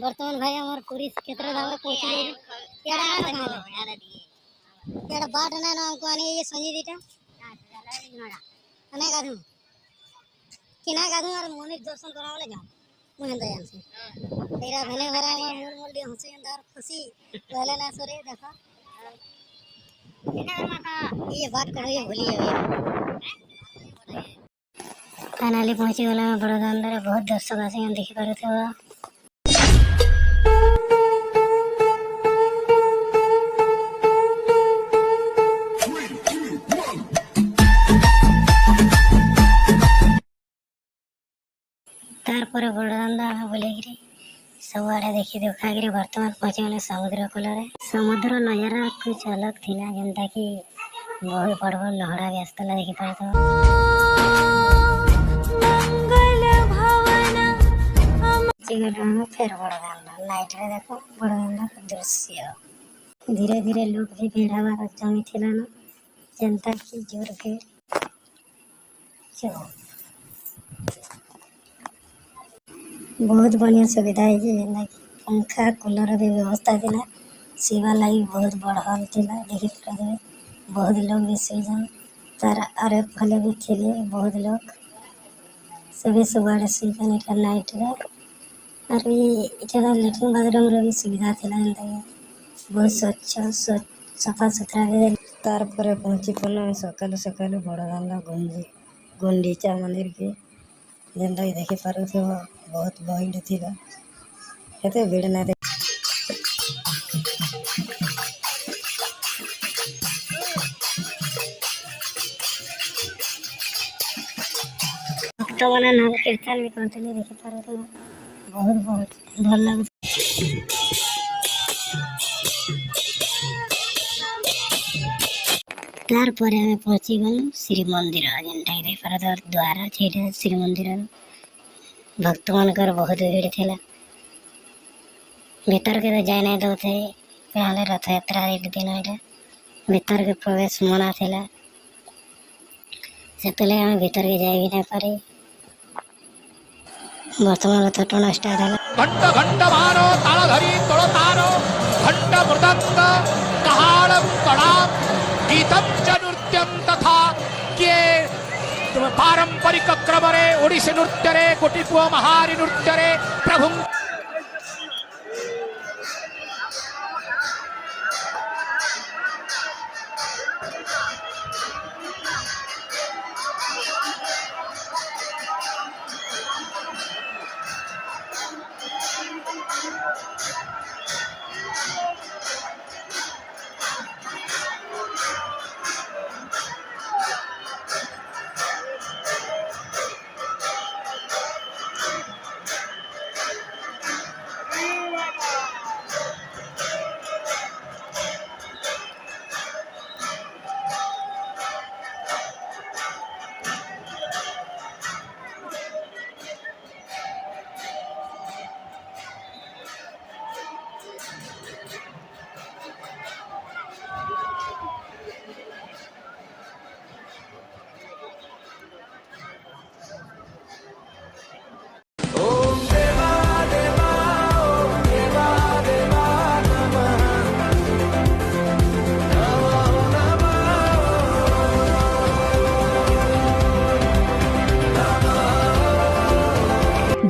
बर्तमान भाई हमार पूरी क्षेत्र धावर पहुंची गई यार आ रहा है यार बाट ना ना को आने ये संजी दीटा अने गाधु किना गाधु और मोने दर्शन करावले जा मुहे दयाल से तेरा भने भरा हमार मूल मूल दी हंसे अंदर खुशी पहले ना सरे देखो किना माता ये बात करो ये भूली है फाइनली पहुंची गला बड़ोदा अंदर बहुत दर्शक आसे देखि पारुथबा तारपर बड़दांदा बोलेगिरी सब आड़े देखी देखागिरी वर्तमान पहुंचे गले समुद्र कूलरे समुद्र नजारा कुछ अलग थिला जेंता कि बहुत बड़ बड़ लहड़ा भी आसतला देखि पारथबा फिर बड़दांदा लाइट रे देखो बड़दांदा का दृश्य धीरे धीरे लोग भी भीड़ हवा जमी थिला न जनता की जोर भीड़ चलो बहुत बढ़िया सुविधा है जी पंखा कूलर भी व्यवस्था दिला सेवा लगी बहुत बड़ हॉल थिला देखि पारे बहुत लोग भी सीजन तार अरे फले भी थिले बहुत लोग सभी सुबह सीजन इटा नाइट रे और इटा लेट्रिन बाथरूम रे भी सुविधा थिला बहुत स्वच्छ सफा सुथरा भी तार पर पहुंची पड़ना सकाल सकाल बड़दांदा गुंडीचा मंदिर के जेनता कि देखि पारुथबा बहुत भीड़ थिला हेते भीड़ ना भक्त माने नाम कीर्तन भी करते देखि पारुथबा बहुत बहुत भल लागु तार पर हमें पहुंची गलु श्री मंदिर जेनता कि देखि पारुथबा द्वार छेटे श्री मंदिर भक्त मानकर बहुत भीड़ थिला भीतर के तो जाए नहीं दौथे पहले रथ यात्रा दिन भीतर के प्रवेश मना थिला से हमें भीतर के जाए भी नहीं पारे वर्तमान तो टोना स्टार्ट है घंटा घंटा मारो ताला धरी तोड़ो तारो घंटा मृदंग कहाड़म कड़ाम गीतम च नृत्यम तथा के पारंपरिक क्रमरे ओडिसी नृत्यरे गोटिपुआ महारी नृत्यरे प्रभु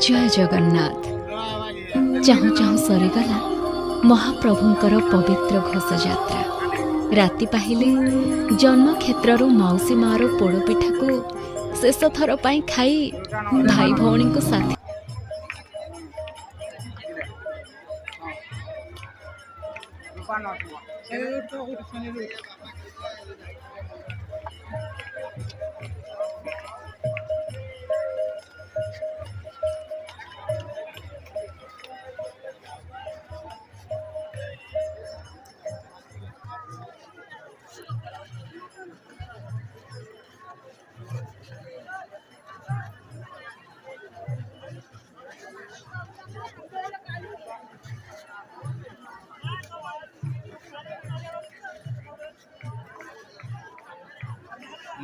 जय जगन्नाथ चाहू चाहू सरीगला महाप्रभुंकर पवित्र घोष यात्रा राति पाहिले जन्म क्षेत्र मौसी मार पोड़पिठा को शेष थर पाई खाई भाई भौणी को साथी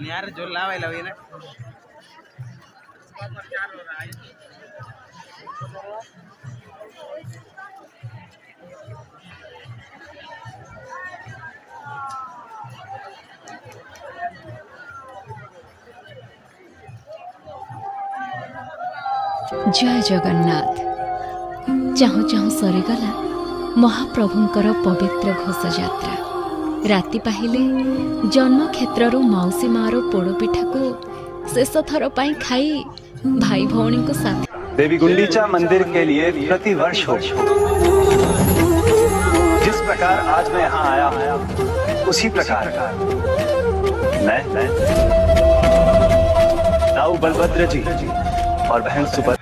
यार जो लावे लवे ना जय जगन्नाथ। चाहु चाहु सरीगला महाप्रभुंकर पवित्र घोषयात्रा। राति पाहिले जन्म क्षेत्रु मौसी मार पोड़पिठा को शेष थर पाई खाई भाई भौणी को साथ देवी गुंडीचा मंदिर के लिए प्रतिवर्ष हो। जिस प्रकार आज मैं यहाँ आया हूँ उसी प्रकार मैं ताऊ बलभद्र जी और बहन सुभद्रा